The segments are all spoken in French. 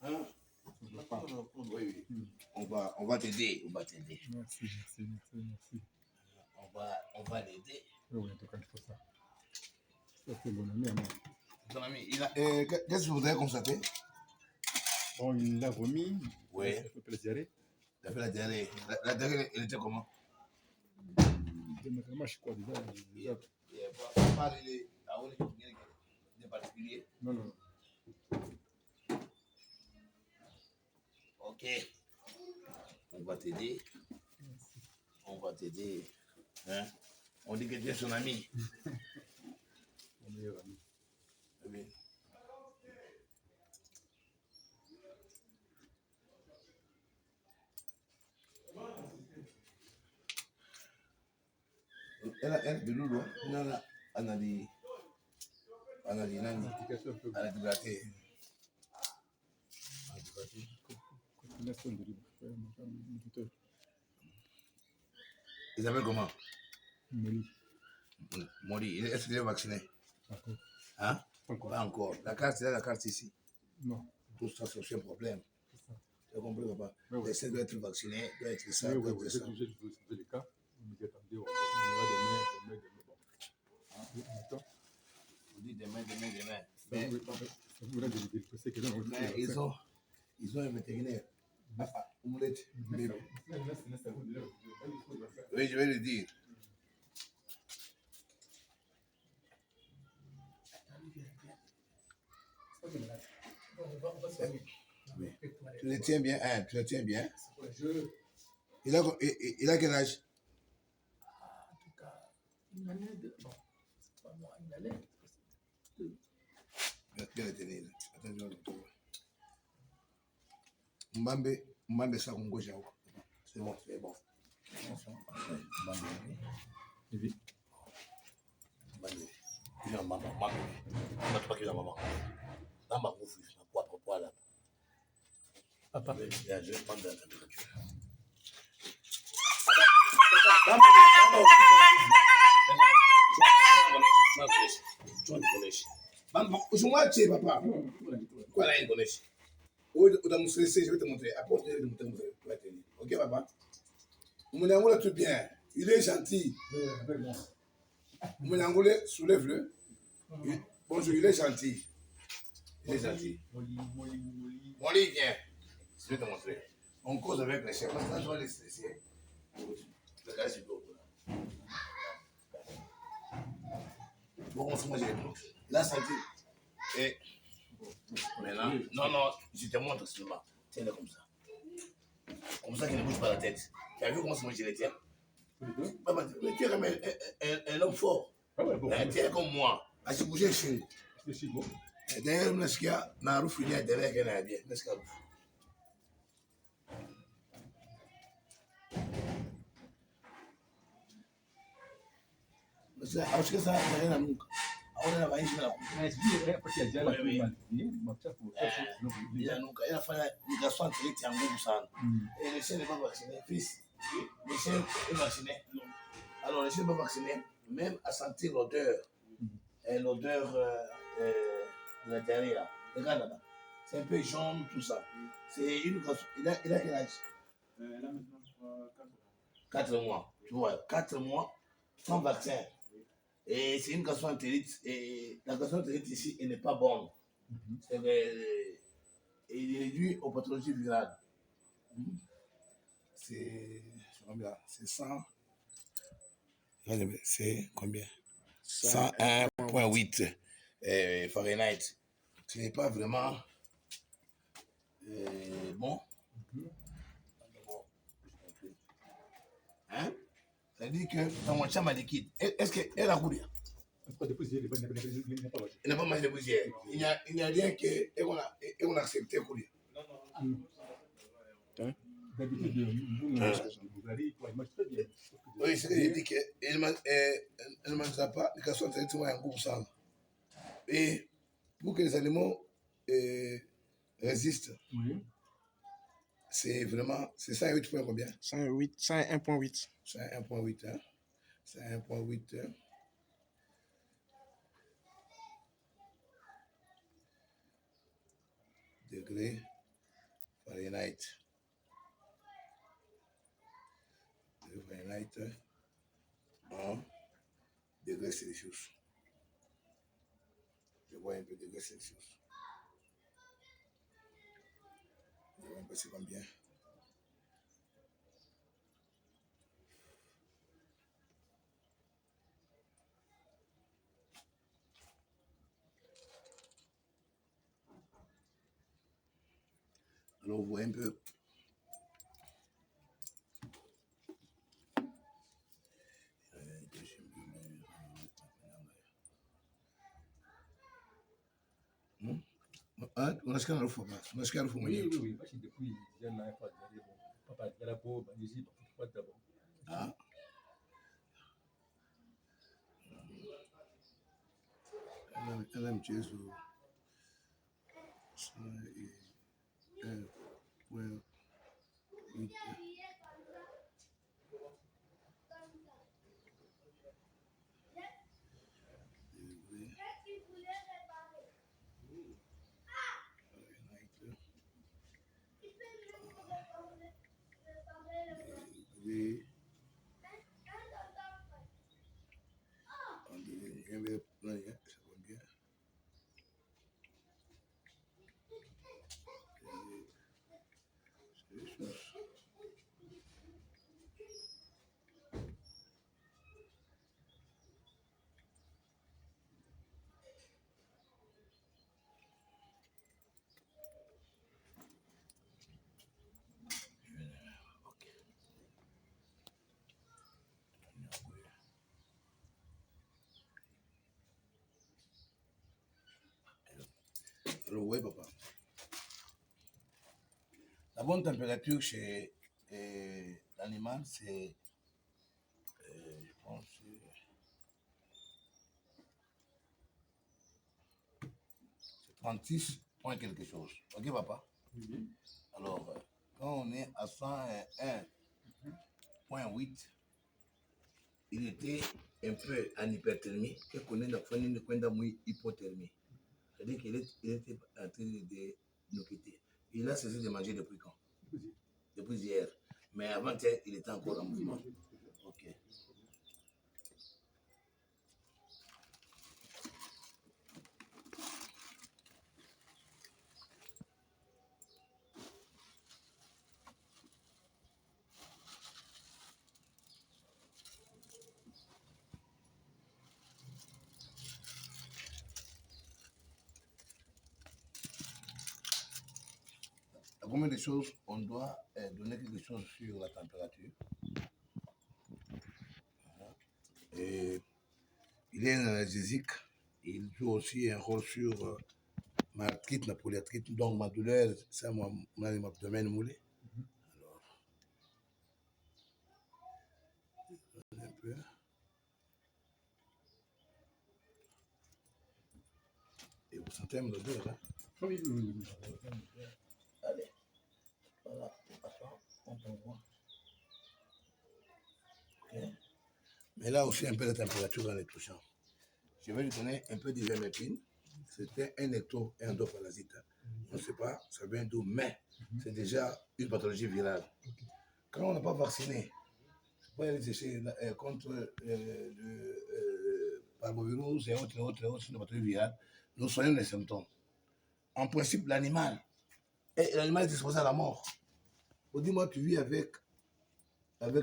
Hein? Oui. On va t'aider. Merci. On va l'aider. Oui, en tout cas, il faut ça. Ça, c'est mon ami à moi. Ton ami, qu'est-ce que vous voudrais constater? Bon, il l'a vomi. Oui. Il a fait la diarrhée. Il a fait la diarrhée. La diarrhée, elle était comment? Généralement, je crois déjà. Il a pas de particulier. Non. Ok. On va t'aider. Hein? On dit que tu es son ami. Mon meilleur ami. Oui. Elle de l'eau, non, on a dit nani. Il s'appelle comment? Moli. Est-ce qu'il est vacciné? Hein? Pas encore. La carte ici. Non. Tout ça, c'est aussi un problème. Tu as compris, papa? L'essai doit être vacciné, doit être ça, Oui, doit être ça. j'ai le cas. Vous attendez, on va demain. Bon. On dit demain. Mais ils ont un vétérinaire. Omelette. Oui, je vais le dire. Oui. Tu le tiens bien, hein? Tu le tiens bien. Il a quel âge? En tout cas, une année de... Bon, c'est pas moi, une année. Bien le tenir. Attends, Mbambe ça qu'on gauche. C'est bon. Mbambe. Oui. Mbambe. Il y a maman. On n'a pas qu'il y a maman. Là, ma bouffe, je n'ai pas poids là. Papa. Je vais prendre la température. Usumwache papa. Quoi là, il connaît. Je vais te montrer. Après, je vais te montrer. Ok, papa? Mounangoula, tout bien. Il est gentil. Mounangoula, soulève-le. Bonjour, il est gentil. Molly, viens. Je vais te montrer. On cause avec les chefs. Parce que là, je vais les stresser. Le gars, c'est beau. Bon, moi, j'ai les trucs. Il a senti. Et maintenant, non, je te montre seulement. Tiens-le comme ça. Comme ça qu'il ne bouge pas la tête. Tu as vu comment moi je les tiens? Mais tu es comme un homme fort. Tu es comme moi. À se bouger chez lui. D'ailleurs, n'est-ce qu'il y a un rouf il y a derrière qu'il y a bien. N'est-ce qu'il y a acho que essa menina nunca. Ela vai encher ela. Mas vira, porque a diária ela faz ligação entre ele e Angola sana. Le chien n'est pas vacciné, fils. Le chien est vacciné. Alors le chien n'est pas vacciné, même à sentir l'odeur, l'odeur de la diarrhée là. Regarde là-bas. C'est un peu jaune, tout ça. C'est une garçon. Il a quel âge? Il a maintenant 4 mois. Tu vois, 4 mois sans vaccin. Et c'est une gastroentérite. Et la gastroentérite ici, elle n'est pas bonne. Il est réduit aux pathologies virales. C'est combien? C'est 100. C'est combien? 101,8 Fahrenheit. Ce n'est pas vraiment bon. Hein? Ça dit que dans mon chambre liquide, est-ce qu'elle a couru? Elle n'a pas mangé de poussière. Il n'y a rien qu'on a accepté courir. Non. Oui, c'est que j'ai dit qu'elle ne mangera pas les garçons directement en groupe sang. Et pour que les animaux résistent, c'est vraiment, c'est 108 points combien? 101,8. 101,8, hein? 101,8. Degrés Fahrenheit. Fahrenheit en degrés Celsius. Je vois un peu degrés Celsius. Je vois un peu c'est combien. Alors, vous voyez un peu. Unasikia harufu baba? Unasikia harufu mwenyewe? Oui, basi depuis jana hapa jaribu. Papa jaribu bandizi kupata bon. Ah. Ela mchezo. Well, alors, oui, papa. La bonne température chez l'animal, c'est, je pense, c'est 36 point quelque chose. Ok, papa? Oui. Alors, quand on est à 101.8, il était un peu en hyperthermie, et qu'on est dans une hypothermie. C'est-à-dire qu'il était en train de nous quitter. Il a cessé de manger depuis quand? Depuis hier. Mais avant, il était encore en mouvement. Ok. À combien de choses on doit donner quelque chose sur la température? Et il est analgésique. Il joue aussi un rôle sur ma arthrite, ma polyarthrite, donc ma douleur, ça, mon abdomen moulé. Alors, un peu. Et vous sentez même l'odeur, hein? Oui. Allez, voilà, attends, on peut voir. Okay. Mais là aussi, un peu de température dans les touchants. Je vais lui donner un peu d'ivermectine. C'était un ecto et un endoparasite. On ne sait pas, ça vient d'où, mais c'est déjà une pathologie virale. Quand on n'a pas vacciné, on peut aller chercher contre le parvovirus et autres pathologies virales, nous soignons les symptômes. En principe, l'animal est exposé à la mort. Dis-moi, tu vis avec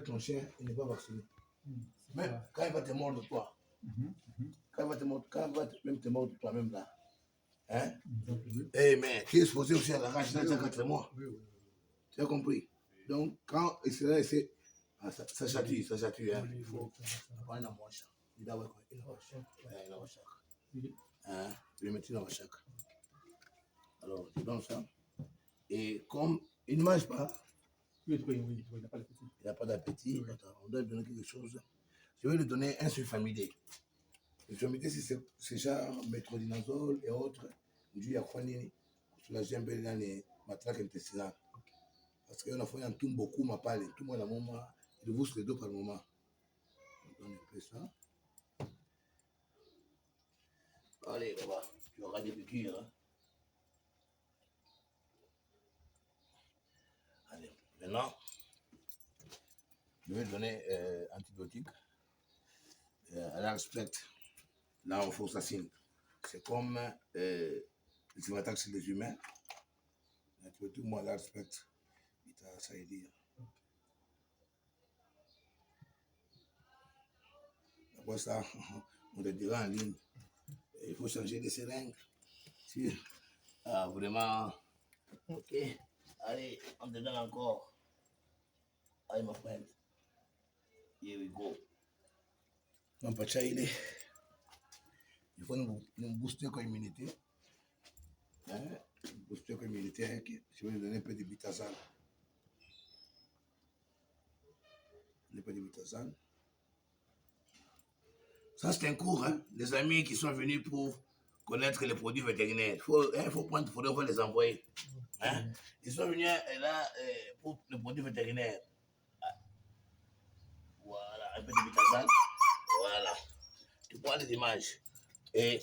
ton chien, il n'est pas vacciné. Même quand il va te mordre de toi, quand il va te mordre, même te mordre de toi-même là. Hein? Eh, mais tu es exposé aussi à la rage dans 4 mois. Tu as compris? Donc, quand il sera ici, ça chatouille, hein? Il faut avoir un amour chaque. Il a un chaque. Hein? Tu le mets dans chaque. Alors, tu donnes ça. Et comme il ne mange pas, Oui, il n'a pas d'appétit. Il n'a pas d'appétit. Oui. On doit lui donner quelque chose. Je vais lui donner un sulfamidé. Le sulfamidé, c'est genre métronidazole et autres. Il y a quoi pour soulager un peu les matraques intestinales. Parce qu'on a fait un tout beaucoup, ma parle. Tout le monde a un moment. Il vous les deux par moment. On donne un peu ça. Allez, là-bas. Tu auras des piqûres. Hein? Maintenant, je vais donner antibiotique. Elle respecte. Là, on faut s'assiner. C'est comme les attaques sur les humains. L'antibiotique, moi, elle respecte. Ça veut dire. Après ça, on te dira en ligne. Il faut changer de seringue. Si, vraiment, ok. Allez, on te donne encore. Allez, my friend. Here we go. Mon pacha, il faut nous booster comme immunité. Hein? Booster comme immunité. Hein? Je vais lui donner un peu de bitazane. Un peu de bitazane. Ça, c'est un cours, hein? Les amis qui sont venus pour connaître les produits vétérinaires. Il faut prendre, il faudrait les envoyer. Hein? Ils sont venus là pour les produits vétérinaires. Voilà, un peu de bitazane. Voilà. Tu prends les images. Et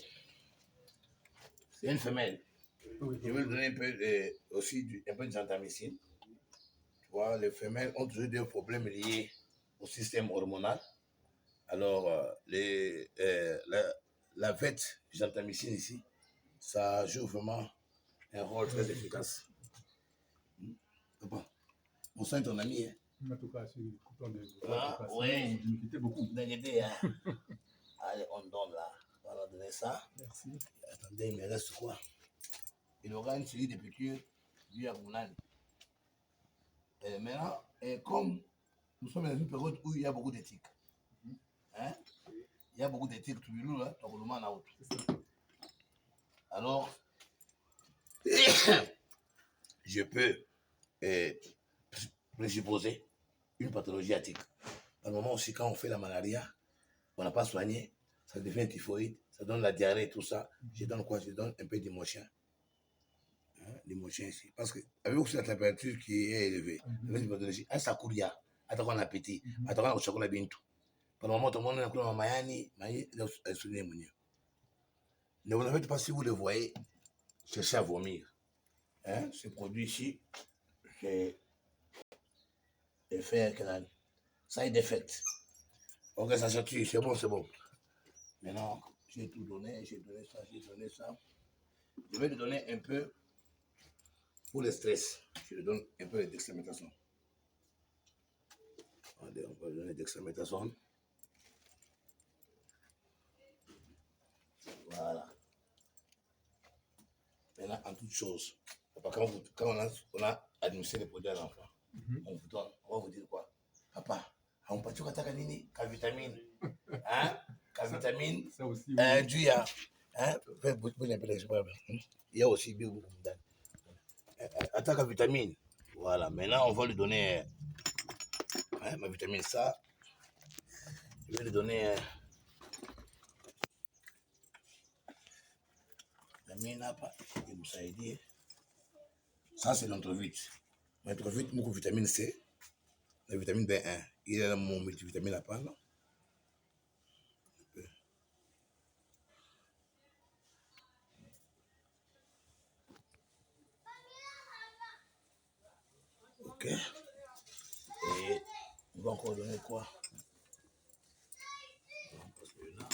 c'est une femelle. Je vais lui donner un peu aussi un peu de gentamicine. Tu vois, les femelles ont toujours des problèmes liés au système hormonal. Alors, la vête gentamicine ici, ça joue vraiment un rôle très efficace. Papa, on sent ton ami. Hein? En tout cas, si oui. Vous me quittez beaucoup. Hein? Allez, on donne là. On va leur donner ça. Merci. Attendez, il me reste quoi? Il aura une série de piqûres du Yakunan. Maintenant, comme nous sommes dans une période où il y a beaucoup d'éthiques, hein? Il y a beaucoup d'éthiques, tout le monde, hein? Alors, je peux présupposer une pathologie éthique. À un moment aussi, quand on fait la malaria, on n'a pas soigné, ça devient typhoïde, ça donne la diarrhée et tout ça. Je donne quoi? Je donne un peu d'émotion. L'émotion ici. Parce que, avec aussi la température qui est élevée, un sakuria, attaquant l'appétit, attaquant le chocolat bintou. Pendant le moment, tout le monde a un mayani, ne vous en faites pas si vous le voyez, cherchez à vomir. Hein? Ce produit ici, c'est effet canal. Side effect. Ok, ça sature, c'est bon, c'est bon. Maintenant, j'ai tout donné, j'ai donné ça, j'ai donné ça. Je vais lui donner un peu pour le stress. Je lui donne un peu de dexaméthasone. Allez, on va lui donner dexaméthasone. Voilà. Maintenant, en toute chose, quand on a administré les produits à l'enfant, on va vous dire quoi? Papa, on peut dire que vitamine. Hein? Vitamine. Ça aussi. Du ya. Hein? Il y a aussi beaucoup de attaque à vitamine. Voilà. Maintenant, on va lui donner ma vitamine ça. Je vais lui donner vitamine hapa. Imsaidie. Ça, c'est l'entrovite. L'entrovite, beaucoup de vitamine C. La vitamine B1. Il a mon multivitamine à part. Ok. Et on va encore donner quoi? Parce que là,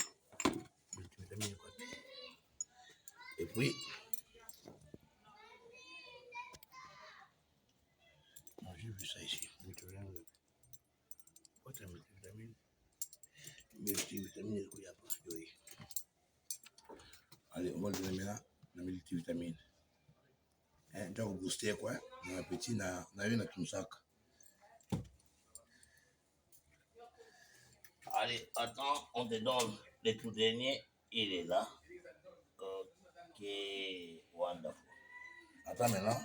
multivitamine quoi. Et puis, j'ai vu ça ici. Multivitamine. Multivitamine, il y a pas. Oui. Allez, on va lui donner maintenant la multivitamine. Donc, booster quoi? Mon appétit n'a eu tout sac. Allez, attends, on te donne le tout dernier. Il est là. Ok, wonderful. Attends maintenant.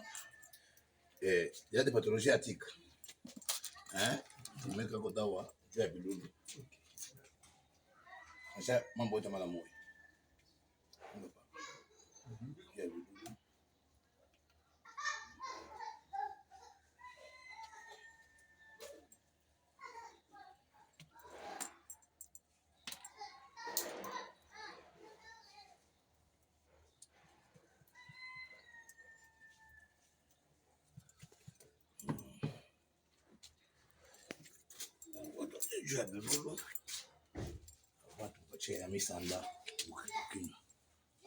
Il y a des pathologies attiques. Hein? Tu mets quelque chose, tu as bilou. Ça, mon boy, tu m'as l'amour. juu ya belulu watu koche ya misanda ukinywa.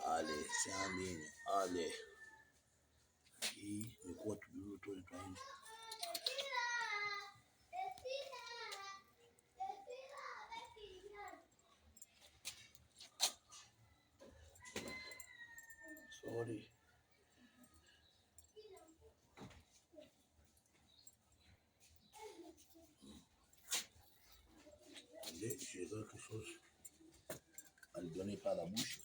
Ale siamini ale hii ni kwa tubulu tu tutaenda. Sorry. J'ai quelque chose à lui donner par la bouche.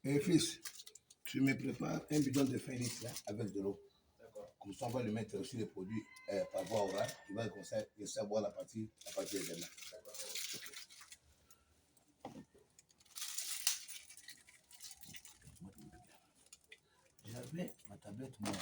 Et fils, tu me prépares un bidon de 20 litres là, avec de l'eau. Comme ça, on va lui mettre aussi les produits par voie orale. Tu vas commencer à boire la partie des aimants. J'avais ma tablette, moi.